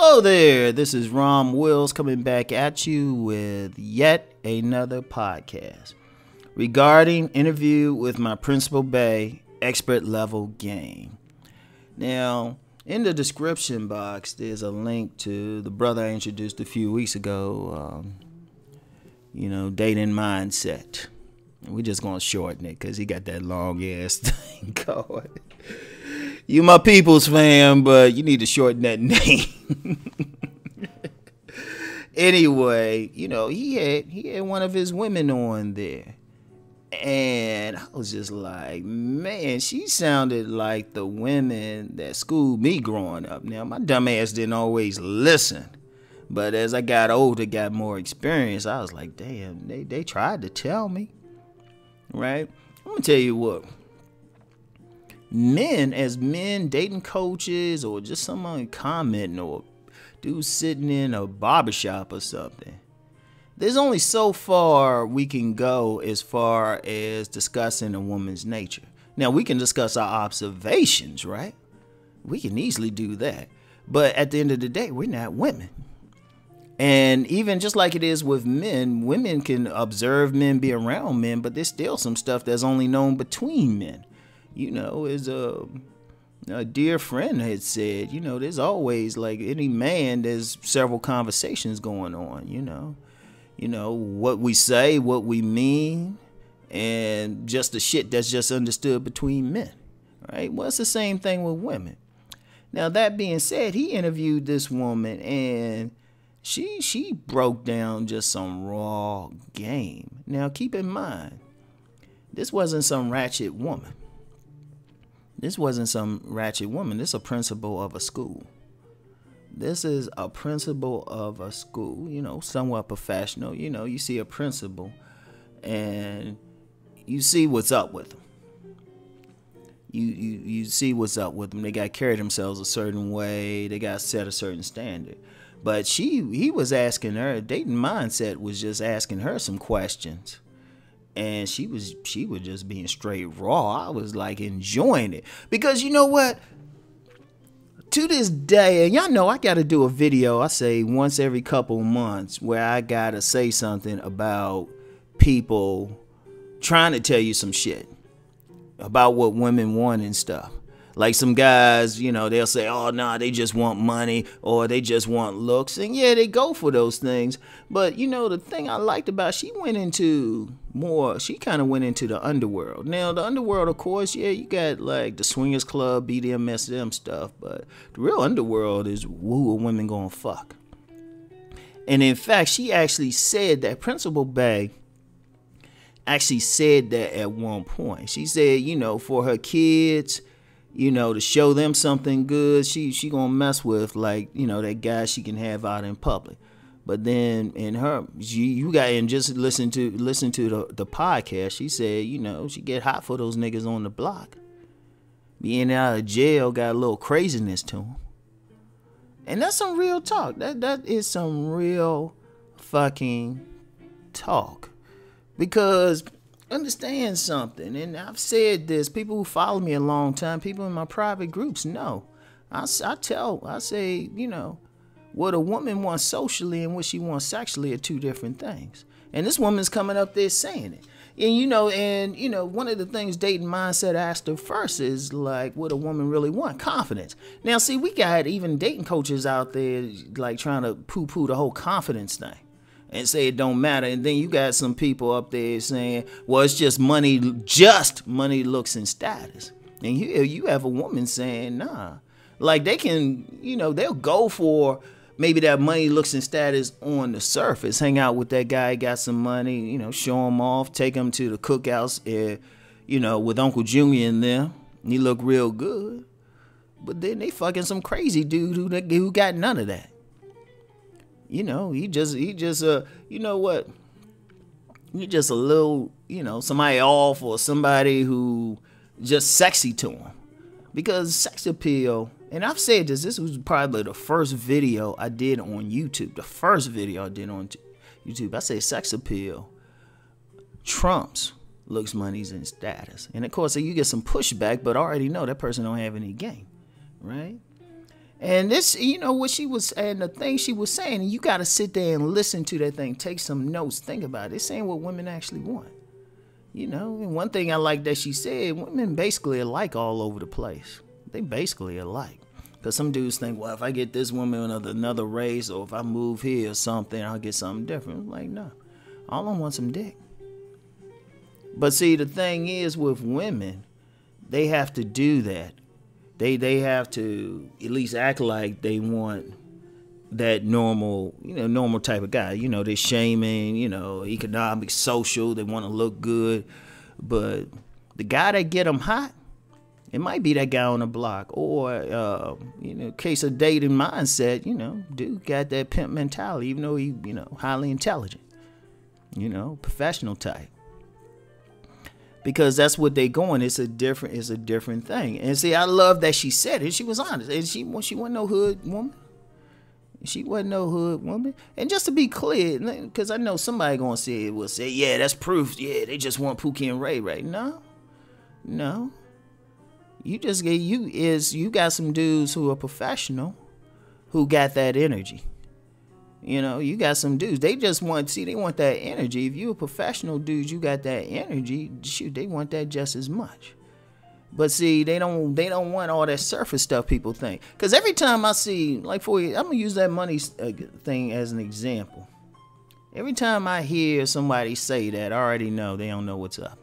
Hello there, this is Rom Wills coming back at you with yet another podcast regarding interview with my principal Bae, Expertlevelgame. Now, in the description box, there's a link to the brother I introduced a few weeks ago, dating mindset. We're just going to shorten it because he got that long-ass thing going. You my people's fam, but you need to shorten that name. Anyway, he had one of his women on there. And I was just like, man, she sounded like the women that schooled me growing up. Now, my dumb ass didn't always listen. But as I got older, got more experience, I was like, damn, they tried to tell me. Right? I'm going to tell you what. Men, dating coaches, or just someone commenting, or dudes sitting in a barbershop or something, there's only so far we can go as far as discussing a woman's nature. Now, we can discuss our observations, right? We can easily do that. But at the end of the day, we're not women. And even just like it is with men, women can observe men, be around men, but there's still some stuff that's only known between men. As a dear friend had said, there's always, like any man, there's several conversations going on, what we say, what we mean, and just the shit that's just understood between men, right? Well, it's the same thing with women. Now, that being said, he interviewed this woman, and she broke down just some raw game. Now, keep in mind, this wasn't some ratchet woman. This wasn't some ratchet woman. This is a principal of a school. This is a principal of a school, somewhat professional. You see a principal and you see what's up with them. You see what's up with them. They got to carry themselves a certain way. They got to set a certain standard. But he was asking her, dating mindset was just asking her some questions. And she was just being straight raw. I was like enjoying it. Because you know what? To this day, and y'all know I got to do a video, I say once every couple months, where I got to say something about people trying to tell you some shit about what women want and stuff. Like some guys, they'll say, oh, nah, they just want money or they just want looks. And yeah, they go for those things. But, the thing I liked about she kind of went into the underworld. Now, the underworld, of course, yeah, you got like the swingers club, BDM, SM stuff. But the real underworld is who are women gonna fuck. And in fact, she actually said that, Principal Bae actually said that at one point. She said, for her kids, to show them something good, she gonna mess with, like, that guy she can have out in public. But then you got, and just listen to the podcast, she said, she get hot for those niggas on the block. Being out of jail got a little craziness to them. And that's some real talk. That is some real fucking talk. Because understand something, and I've said this, people who follow me a long time, people in my private groups know. I say, what a woman wants socially and what she wants sexually are two different things. And this woman's coming up there saying it. And, one of the things dating mindset asked her first is, like, what a woman really want? Confidence. Now, see, we got even dating coaches out there, like, trying to poo-poo the whole confidence thing and say it don't matter. And then you got some people up there saying, well, it's just money, looks, and status. And you have a woman saying, nah. Like, they can, they'll go for maybe that money, looks, and status on the surface. Hang out with that guy, got some money, show him off, take him to the cookouts, with Uncle Junior in there. He look real good. But then they fucking some crazy dude who got none of that. He just a little, somebody off, or somebody who just sexy to him. Because sex appeal, and I've said this was probably the first video I did on YouTube. The first video I did on YouTube, I say sex appeal trumps looks, monies, and status. And of course, you get some pushback, but I already know that person don't have any game, right? And this, you know, what she was, and the thing she was saying, and you got to sit there and listen to that thing, take some notes, think about it. It's saying what women actually want. You know, and one thing I like that she said, women basically alike all over the place. They basically alike. Because some dudes think, well, if I get this woman of another race, or if I move here or something, I'll get something different. I'm like, no. All I want some dick. But see, the thing is with women, they have to do that. They have to at least act like they want that normal, you know, normal type of guy. You know, they're shaming, you know, economic, social, they want to look good. But the guy that get them hot, it might be that guy on the block. Or, you know, case of dating mindset, you know, dude got that pimp mentality, even though he, you know, highly intelligent, you know, professional type. Because that's what they going. It's a different thing. And see, I love that she said it. She was honest. And she wasn't no hood woman. She wasn't no hood woman. And just to be clear, because I know somebody gonna say yeah, that's proof. Yeah, they just want Pookie and Ray, right? No. You got some dudes who are professional, who got that energy. You know, you got some dudes, they just want, they want that energy. If you a professional dude, you got that energy, shoot, they want that just as much. But see, they don't want all that surface stuff people think. Because every time I see, like I'm going to use that money thing as an example. Every time I hear somebody say that, I already know they don't know what's up.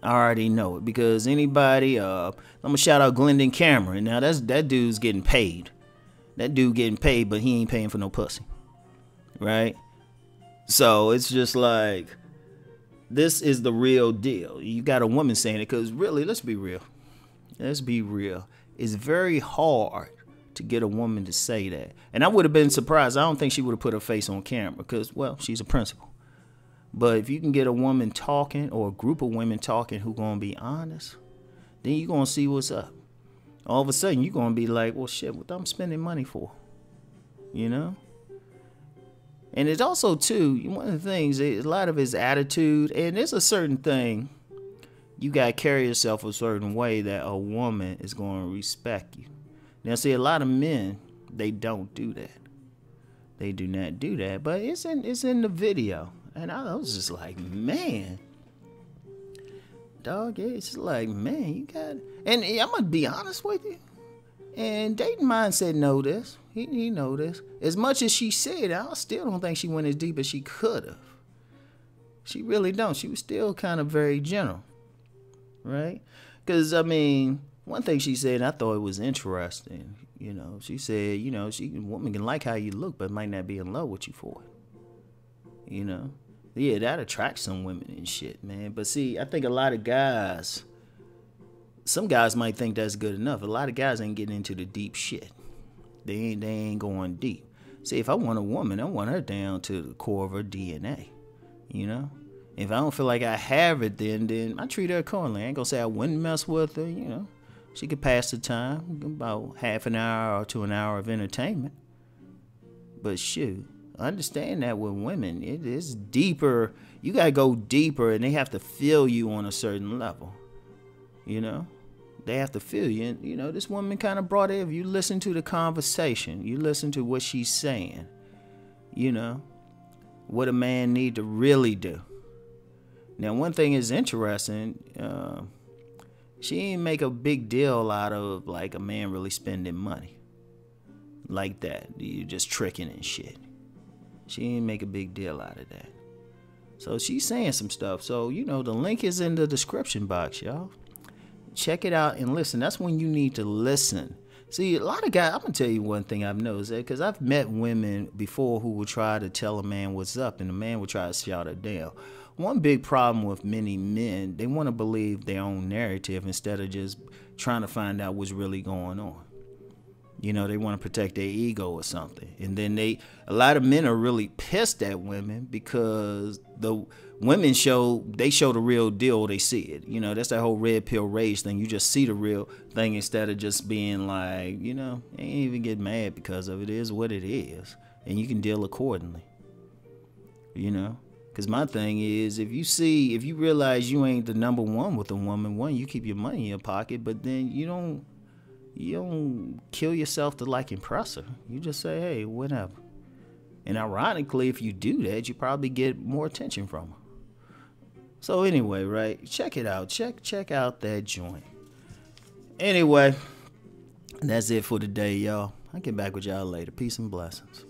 I already know it. Because anybody, I'm going to shout out Glendon Cameron. Now, that dude's getting paid. That dude getting paid, but he ain't paying for no pussy. Right? So it's just like, this is the real deal. You got a woman saying it, because really, let's be real. Let's be real. It's very hard to get a woman to say that. And I would have been surprised. I don't think she would have put her face on camera because, well, she's a principal. But if you can get a woman talking, or a group of women talking who going to be honest, then you're going to see what's up. All of a sudden, you're going to be like, well, shit, what I'm spending money for? You know? And it's also, too, one of the things, a lot of his attitude, and there's a certain thing, you got to carry yourself a certain way that a woman is going to respect you. Now, see, a lot of men, they don't do that. They do not do that, but it's in the video. And I was just like, man. Dog, it's like, man, you got it. And I'm going to be honest with you. And dating mindset know this. He know this. As much as she said, I still don't think she went as deep as she could have. She really don't. She was still kind of very general. Right? Because, I mean, one thing she said, I thought it was interesting. You know, she said, you know, woman can like how you look, but might not be in love with you for it. You know? Yeah, that attracts some women and shit, man. But see, I think a lot of guys, some guys might think that's good enough. A lot of guys ain't getting into the deep shit. They ain't going deep. See, if I want a woman, I want her down to the core of her DNA. You know? If I don't feel like I have it, then I treat her accordingly. I ain't gonna say I wouldn't mess with her, you know. She could pass the time, about half an hour to an hour of entertainment. But shoot, I understand that with women, it is deeper. You gotta go deeper, and they have to feel you on a certain level. You know? They have to feel you. And, you know, this woman kind of brought it. If you listen to the conversation, you listen to what she's saying, you know, what a man need to really do. Now, one thing is interesting. She ain't make a big deal out of, like, a man really spending money. Like that. You just tricking and shit. She ain't make a big deal out of that. So she's saying some stuff. So, you know, the link is in the description box, y'all. Check it out and listen. That's when you need to listen. See, a lot of guys, I'm going to tell you one thing I've noticed, because I've met women before who would try to tell a man what's up, and the man would try to shout her down. One big problem with many men, they want to believe their own narrative instead of just trying to find out what's really going on. You know, they want to protect their ego or something. And then a lot of men are really pissed at women because the women show the real deal, they see it. You know, that's that whole red pill rage thing. You just see the real thing instead of just being like, you know, ain't even get mad because of it. It is what it is. And you can deal accordingly. You know? Because my thing is, if you realize you ain't the number one with a woman, one, you keep your money in your pocket, but then you don't You don't kill yourself to like impress her. You just say, hey, whatever. And ironically, if you do that, you probably get more attention from her. So anyway, right? Check it out. Check out that joint. Anyway, that's it for today, y'all. I'll get back with y'all later. Peace and blessings.